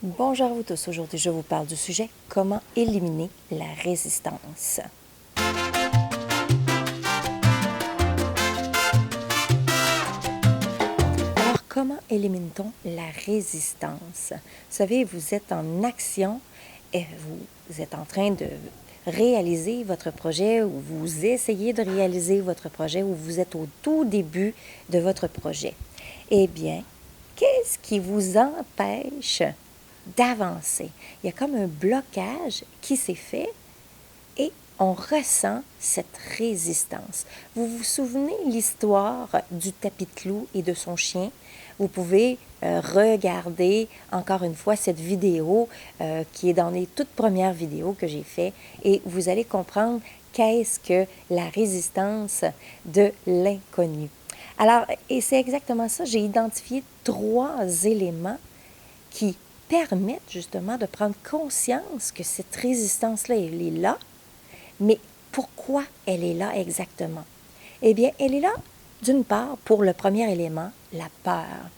Bonjour à vous tous, aujourd'hui je vous parle du sujet comment éliminer la résistance. Alors comment élimine-t-on la résistance? Vous savez, vous êtes en action et vous êtes en train de réaliser votre projet ou vous essayez de réaliser votre projet ou vous êtes au tout début de votre projet. Eh bien, qu'est-ce qui vous empêche d'avancer? Il y a comme un blocage qui s'est fait et on ressent cette résistance. Vous vous souvenez l'histoire du tapis de clous et de son chien? Vous pouvez regarder encore une fois cette vidéo qui est dans les toutes premières vidéos que j'ai faites et vous allez comprendre qu'est-ce que la résistance de l'inconnu. Alors, et c'est exactement ça, j'ai identifié 3 éléments qui permettent justement de prendre conscience que cette résistance-là, elle est là, mais pourquoi elle est là exactement? Eh bien, elle est là, d'une part, pour le premier élément, la peur.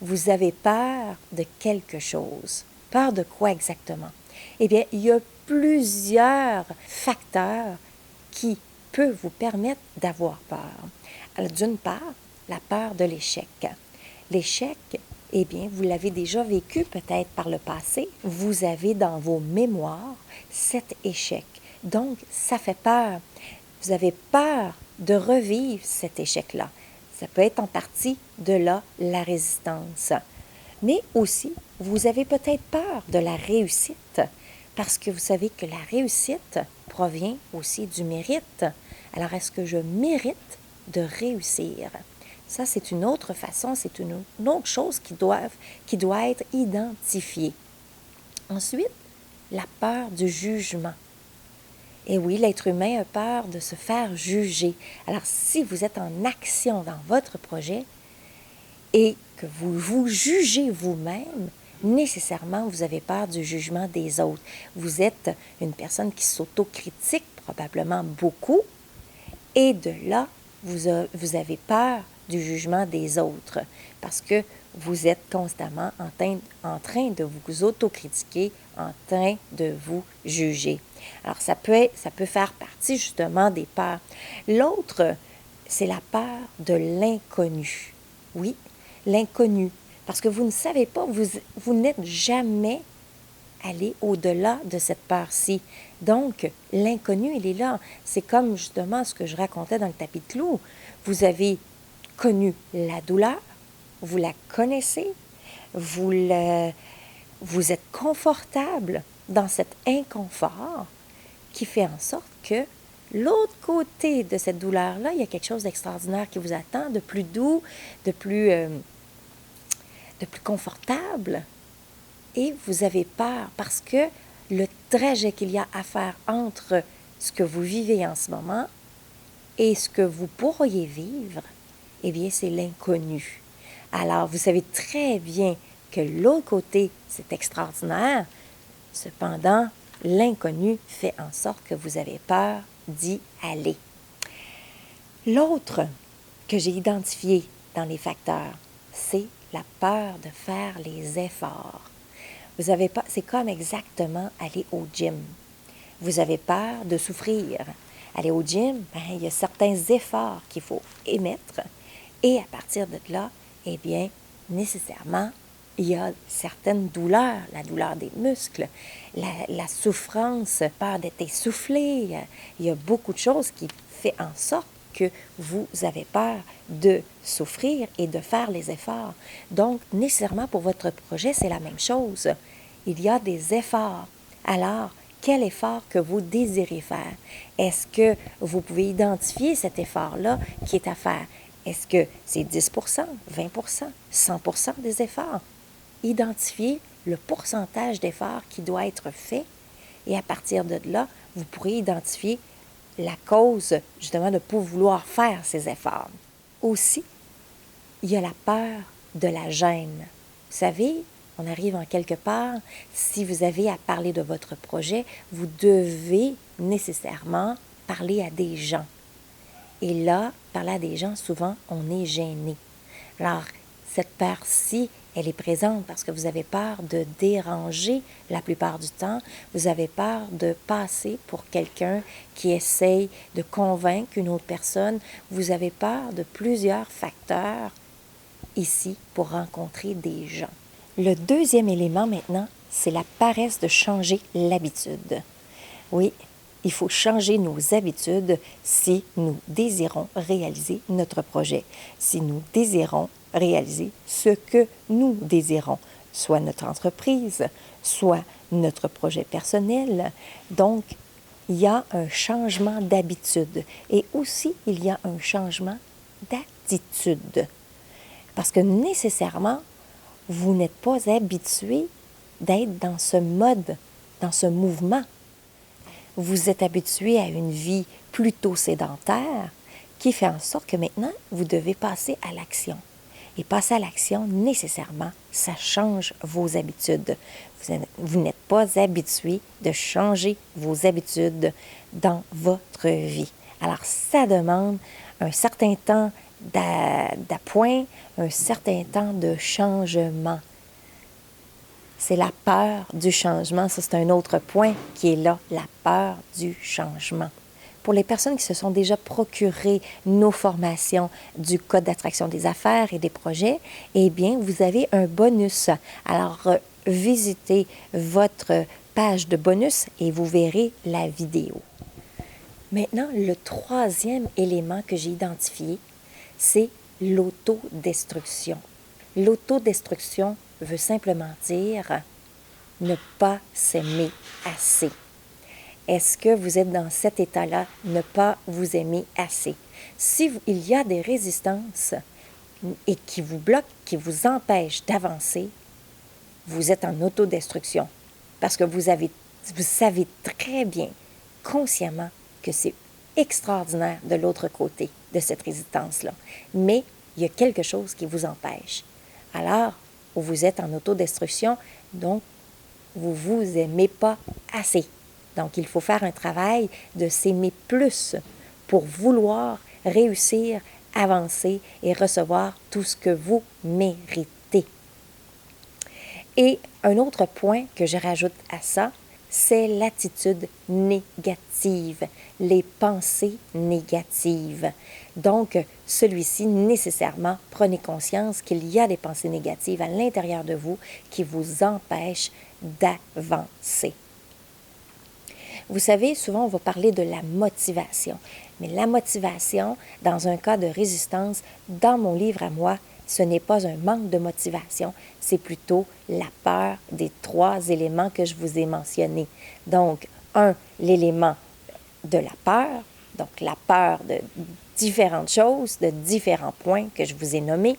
Vous avez peur de quelque chose. Peur de quoi exactement? Eh bien, il y a plusieurs facteurs qui peuvent vous permettre d'avoir peur. Alors, d'une part, la peur de l'échec. L'échec, eh bien, vous l'avez déjà vécu peut-être par le passé. Vous avez dans vos mémoires cet échec. Donc, ça fait peur. Vous avez peur de revivre cet échec-là. Ça peut être en partie de là la résistance. Mais aussi, vous avez peut-être peur de la réussite parce que vous savez que la réussite provient aussi du mérite. Alors, est-ce que je mérite de réussir? Ça, c'est une autre façon, c'est une autre chose qui doit être identifiée. Ensuite, la peur du jugement. Et oui, l'être humain a peur de se faire juger. Alors, si vous êtes en action dans votre projet et que vous vous jugez vous-même, nécessairement, vous avez peur du jugement des autres. Vous êtes une personne qui s'autocritique probablement beaucoup et de là, vous avez peur du jugement des autres parce que vous êtes constamment en train de vous autocritiquer, en train de vous juger. Alors, ça peut faire partie justement des peurs. L'autre, c'est la peur de l'inconnu. Oui, l'inconnu. Parce que vous ne savez pas, vous n'êtes jamais allé au-delà de cette peur-ci. Donc, l'inconnu, il est là. C'est comme justement ce que je racontais dans le tapis de clous. Vous avez connu la douleur, vous la connaissez, vous êtes confortable dans cet inconfort qui fait en sorte que l'autre côté de cette douleur-là, il y a quelque chose d'extraordinaire qui vous attend, de plus doux, de plus confortable. Et vous avez peur parce que le trajet qu'il y a à faire entre ce que vous vivez en ce moment et ce que vous pourriez vivre, eh bien, c'est l'inconnu. Alors, vous savez très bien que l'autre côté, c'est extraordinaire. Cependant, l'inconnu fait en sorte que vous avez peur d'y aller. L'autre que j'ai identifié dans les facteurs, c'est la peur de faire les efforts. Vous avez pas, c'est comme exactement aller au gym. Vous avez peur de souffrir. Aller au gym, il y a certains efforts qu'il faut émettre. Et à partir de là, eh bien, nécessairement, il y a certaines douleurs, la douleur des muscles, la souffrance, peur d'être essoufflé. Il y a beaucoup de choses qui font en sorte que vous avez peur de souffrir et de faire les efforts. Donc, nécessairement pour votre projet, c'est la même chose. Il y a des efforts. Alors, quel effort que vous désirez faire? Est-ce que vous pouvez identifier cet effort-là qui est à faire? Est-ce que c'est 10 20 100 des efforts? Identifiez le pourcentage d'efforts qui doit être fait et à partir de là, vous pourrez identifier la cause justement de ne pas vouloir faire ces efforts. Aussi, il y a la peur de la gêne. Vous savez, on arrive en quelque part, si vous avez à parler de votre projet, vous devez nécessairement parler à des gens. Et là, parler à des gens, souvent, on est gêné. Alors, cette peur-ci Elle est présente parce que vous avez peur de déranger la plupart du temps. Vous avez peur de passer pour quelqu'un qui essaye de convaincre une autre personne. Vous avez peur de plusieurs facteurs ici pour rencontrer des gens. Le deuxième élément maintenant, c'est la paresse de changer l'habitude. Oui, il faut changer nos habitudes si nous désirons réaliser notre projet, si nous désirons réaliser ce que nous désirons, soit notre entreprise, soit notre projet personnel. Donc, il y a un changement d'habitude et aussi il y a un changement d'attitude. Parce que nécessairement, vous n'êtes pas habitué d'être dans ce mode, dans ce mouvement. Vous êtes habitué à une vie plutôt sédentaire qui fait en sorte que maintenant, vous devez passer à l'action. Et passer à l'action, nécessairement, ça change vos habitudes. Vous n'êtes pas habitué de changer vos habitudes dans votre vie. Alors, ça demande un certain temps d'appoint, un certain temps de changement. C'est la peur du changement. Ça, c'est un autre point qui est là, la peur du changement. Pour les personnes qui se sont déjà procurées nos formations du Code d'attraction des affaires et des projets, eh bien, vous avez un bonus. Alors, visitez votre page de bonus et vous verrez la vidéo. Maintenant, le troisième élément que j'ai identifié, c'est l'autodestruction. L'autodestruction veut simplement dire ne pas s'aimer assez. Est-ce que vous êtes dans cet état-là, ne pas vous aimer assez? Si il y a des résistances et qui vous bloquent, qui vous empêchent d'avancer, vous êtes en autodestruction parce que vous savez très bien, consciemment, que c'est extraordinaire de l'autre côté de cette résistance-là. Mais il y a quelque chose qui vous empêche. Alors, vous êtes en autodestruction, donc vous ne vous aimez pas assez. Donc, il faut faire un travail de s'aimer plus pour vouloir réussir, avancer et recevoir tout ce que vous méritez. Et un autre point que je rajoute à ça, c'est l'attitude négative, les pensées négatives. Donc, celui-ci, nécessairement, prenez conscience qu'il y a des pensées négatives à l'intérieur de vous qui vous empêchent d'avancer. Vous savez, souvent, on va parler de la motivation. Mais la motivation, dans un cas de résistance, dans mon livre à moi, ce n'est pas un manque de motivation, c'est plutôt la peur des 3 éléments que je vous ai mentionnés. Donc, l'élément de la peur, donc la peur de différentes choses, de différents points que je vous ai nommés.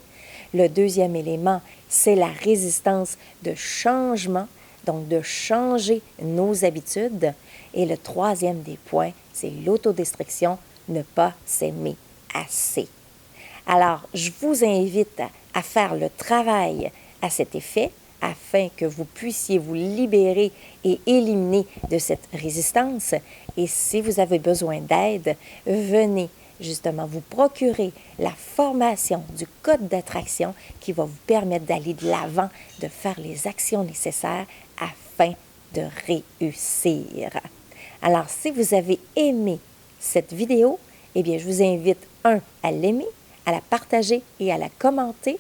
Le deuxième élément, c'est la résistance de changement, donc de changer nos habitudes. Et le troisième des points, c'est l'autodestruction, ne pas s'aimer assez. Alors, je vous invite à faire le travail à cet effet afin que vous puissiez vous libérer et éliminer de cette résistance. Et si vous avez besoin d'aide, venez justement vous procurer la formation du Code d'attraction qui va vous permettre d'aller de l'avant, de faire les actions nécessaires afin de réussir. Alors, si vous avez aimé cette vidéo, eh bien, je vous invite, à l'aimer, à la partager et à la commenter.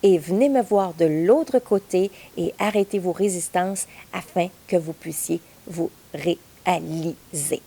Et venez me voir de l'autre côté et arrêtez vos résistances afin que vous puissiez vous réaliser.